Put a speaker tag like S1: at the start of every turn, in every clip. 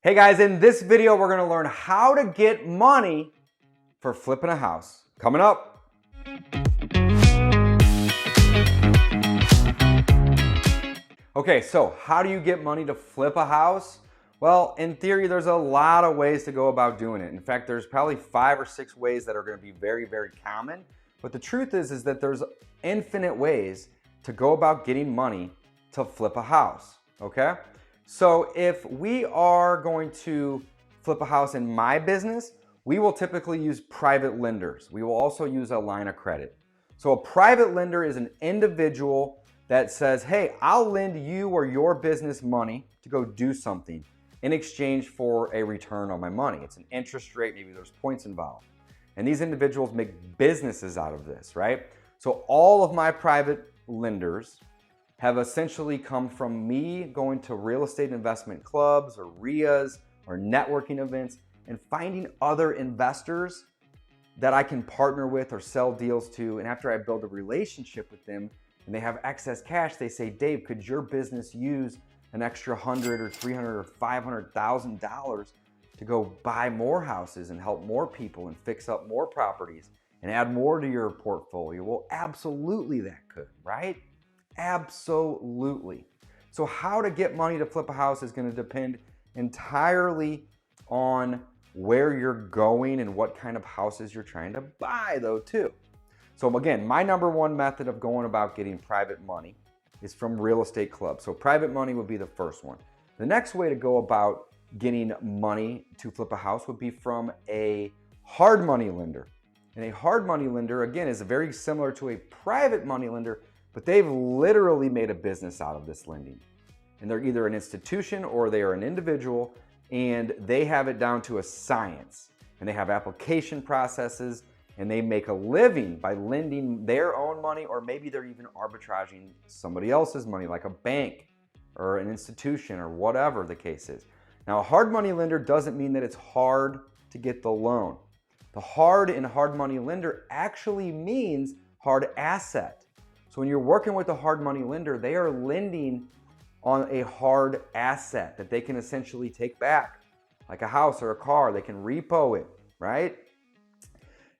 S1: Hey guys, in this video, we're gonna learn how to get money for flipping a house. Coming up. Okay, so how do you get money to flip a house? Well, in theory, there's a lot of ways to go about doing it. In fact, there's probably 5 or 6 ways that are gonna be very, very common. But the truth is that there's infinite ways to go about getting money to flip a house, okay? So if we are going to flip a house in my business, we will typically use private lenders. We will also use a line of credit. So a private lender is an individual that says, hey, I'll lend you or your business money to go do something in exchange for a return on my money. It's an interest rate, maybe there's points involved. And these individuals make businesses out of this, right? So all of my private lenders have essentially come from me going to real estate investment clubs or REIAs or networking events and finding other investors that I can partner with or sell deals to. And after I build a relationship with them and they have excess cash, they say, Dave, could your business use an extra $100 or $300 or $500,000 to go buy more houses and help more people and fix up more properties and add more to your portfolio? Well, absolutely that could, right? Absolutely. So how to get money to flip a house is going to depend entirely on where you're going and what kind of houses you're trying to buy though too. So again, my number one method of going about getting private money is from real estate clubs. So private money would be the first one. The next way to go about getting money to flip a house would be from a hard money lender. And a hard money lender, again, is very similar to a private money lender, but they've literally made a business out of this lending. And they're either an institution or they are an individual, and they have it down to a science. And they have application processes, and they make a living by lending their own money, or maybe they're even arbitraging somebody else's money, like a bank or an institution or whatever the case is. Now, a hard money lender doesn't mean that it's hard to get the loan. The hard in hard money lender actually means hard asset. So when you're working with a hard money lender, they are lending on a hard asset that they can essentially take back, like a house or a car. They can repo it, right?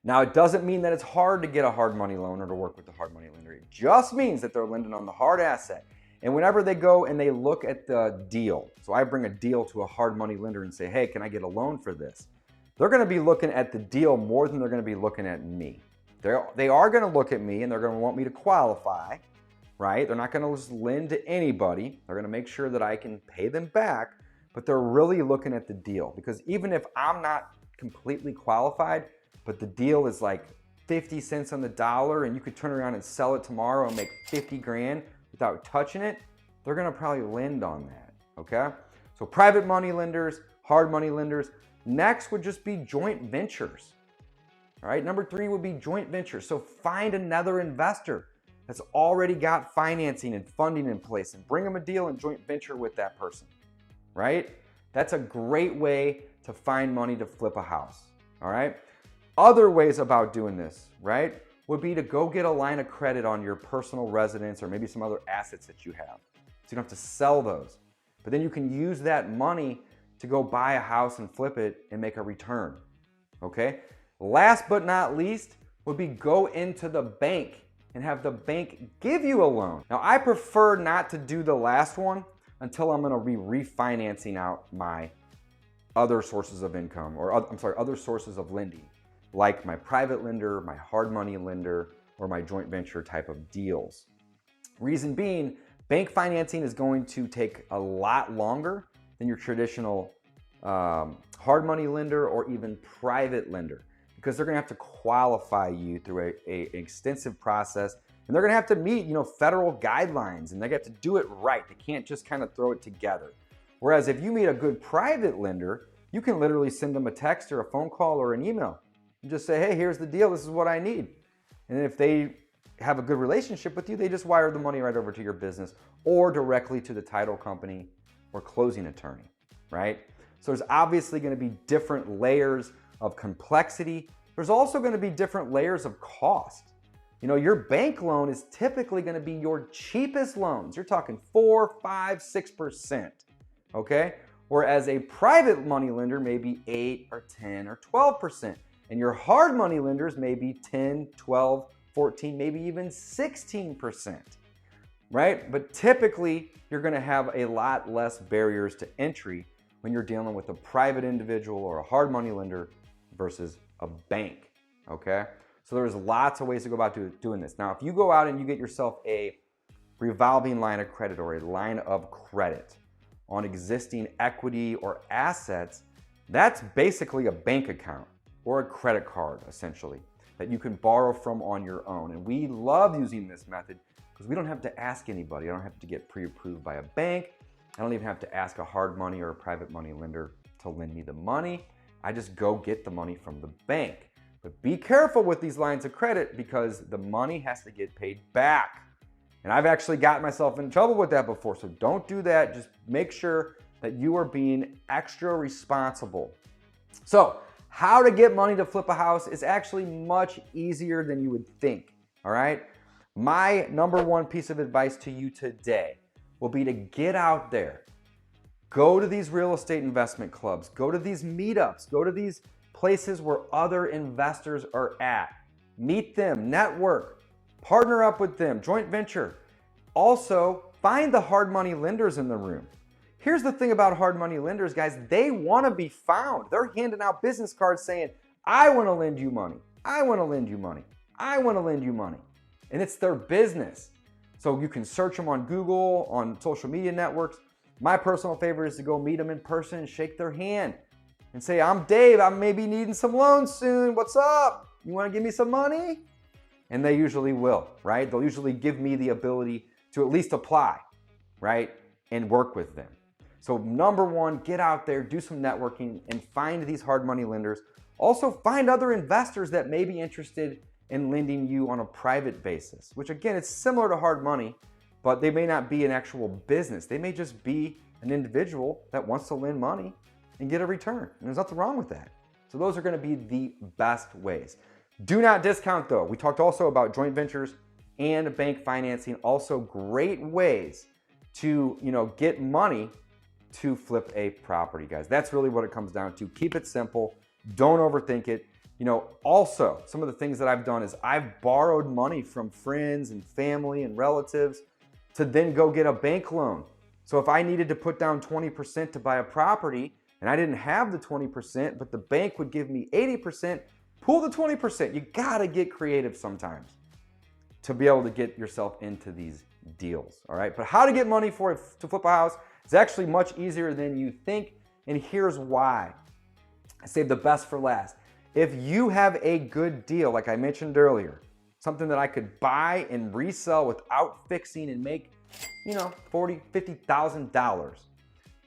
S1: Now, it doesn't mean that it's hard to get a hard money loan or to work with a hard money lender. It just means that they're lending on the hard asset. And whenever they go and they look at the deal, so I bring a deal to a hard money lender and say, hey, can I get a loan for this? They're going to be looking at the deal more than they're going to be looking at me. They are going to look at me and they're going to want me to qualify, right? They're not going to just lend to anybody. They're going to make sure that I can pay them back, but they're really looking at the deal, because even if I'm not completely qualified, but the deal is like 50 cents on the dollar and you could turn around and sell it tomorrow and make 50 grand without touching it, they're going to probably lend on that, okay? So private money lenders, hard money lenders. Next would just be joint ventures. All right, number 3 would be joint ventures. So find another investor that's already got financing and funding in place and bring them a deal and joint venture with that person, right? That's a great way to find money to flip a house, all right? Other ways about doing this, right, would be to go get a line of credit on your personal residence or maybe some other assets that you have. So you don't have to sell those, but then you can use that money to go buy a house and flip it and make a return, okay? Last but not least would be go into the bank and have the bank give you a loan. Now, I prefer not to do the last one until I'm gonna be refinancing out my other sources of income, or other sources of lending, like my private lender, my hard money lender, or my joint venture type of deals. Reason being, bank financing is going to take a lot longer than your traditional hard money lender or even private lender, because they're gonna have to qualify you through an extensive process, and they're gonna have to meet, federal guidelines, and they have to do it right. They can't just kind of throw it together. Whereas if you meet a good private lender, you can literally send them a text or a phone call or an email and just say, hey, here's the deal, this is what I need. And if they have a good relationship with you, they just wire the money right over to your business or directly to the title company or closing attorney, right? So there's obviously gonna be different layers of complexity. There's also going to be different layers of cost. Your bank loan is typically going to be your cheapest loans. You're talking 4, 5, 6%, okay? Whereas a private money lender may be 8 or 10 or 12%. And your hard money lenders may be 10, 12, 14, maybe even 16%, right? But typically, you're gonna have a lot less barriers to entry when you're dealing with a private individual or a hard money lender versus a bank, okay? So there's lots of ways to go about doing this. Now, if you go out and you get yourself a revolving line of credit or a line of credit on existing equity or assets, that's basically a bank account or a credit card, essentially, that you can borrow from on your own. And we love using this method because we don't have to ask anybody. I don't have to get pre-approved by a bank. I don't even have to ask a hard money or a private money lender to lend me the money. I just go get the money from the bank. But be careful with these lines of credit because the money has to get paid back. And I've actually gotten myself in trouble with that before, so don't do that. Just make sure that you are being extra responsible. So, how to get money to flip a house is actually much easier than you would think, all right? My number one piece of advice to you today will be to get out there. Go to these real estate investment clubs, go to these meetups, go to these places where other investors are at. Meet them, network, partner up with them, joint venture. Also, find the hard money lenders in the room. Here's the thing about hard money lenders, guys. They want to be found. They're handing out business cards saying, I want to lend you money. I want to lend you money. I want to lend you money. And it's their business. So you can search them on Google, on social media networks. My personal favorite is to go meet them in person and shake their hand and say, I'm Dave. I may be needing some loans soon. What's up? You want to give me some money? And they usually will, right? They'll usually give me the ability to at least apply, right? And work with them. So number one, get out there, do some networking and find these hard money lenders. Also find other investors that may be interested in lending you on a private basis, which again, it's similar to hard money, but they may not be an actual business. They may just be an individual that wants to lend money and get a return. And there's nothing wrong with that. So those are gonna be the best ways. Do not discount though. We talked also about joint ventures and bank financing, also great ways to, get money to flip a property, guys. That's really what it comes down to. Keep it simple. Don't overthink it. Also, some of the things that I've done is I've borrowed money from friends and family and relatives to then go get a bank loan. So if I needed to put down 20% to buy a property and I didn't have the 20%, but the bank would give me 80%, pull the 20%. You gotta get creative sometimes to be able to get yourself into these deals, all right? But how to get money to flip a house is actually much easier than you think, and here's why. I saved the best for last. If you have a good deal, like I mentioned earlier, something that I could buy and resell without fixing and make, $40,000, $50,000,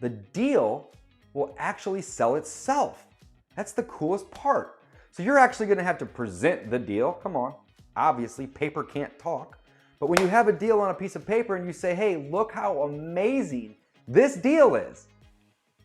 S1: the deal will actually sell itself. That's the coolest part. So you're actually gonna have to present the deal. Come on, obviously paper can't talk. But when you have a deal on a piece of paper and you say, hey, look how amazing this deal is.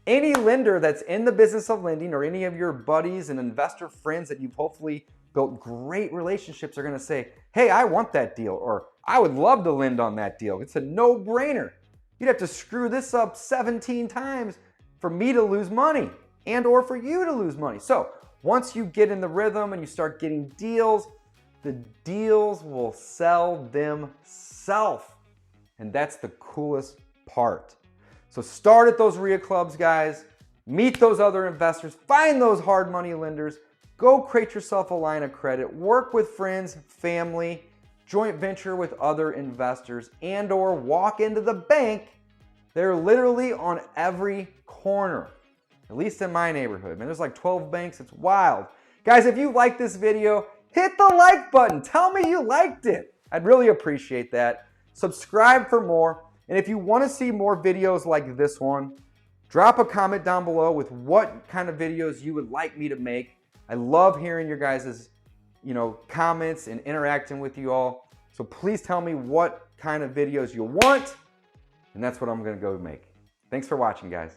S1: Any lender that's in the business of lending or any of your buddies and investor friends that you've hopefully built great relationships are gonna say, hey, I want that deal, or I would love to lend on that deal. It's a no-brainer. You'd have to screw this up 17 times for me to lose money and or for you to lose money. So once you get in the rhythm and you start getting deals, the deals will sell themselves. And that's the coolest part. So start at those REIA clubs, guys. Meet those other investors. Find those hard money lenders. Go create yourself a line of credit. Work with friends, family, joint venture with other investors, and or walk into the bank. They're literally on every corner, at least in my neighborhood. Man, there's like 12 banks. It's wild. Guys, if you like this video, hit the like button. Tell me you liked it. I'd really appreciate that. Subscribe for more. And if you want to see more videos like this one, drop a comment down below with what kind of videos you would like me to make. I love hearing your guys' comments and interacting with you all. So please tell me what kind of videos you want, and that's what I'm going to go make. Thanks for watching, guys.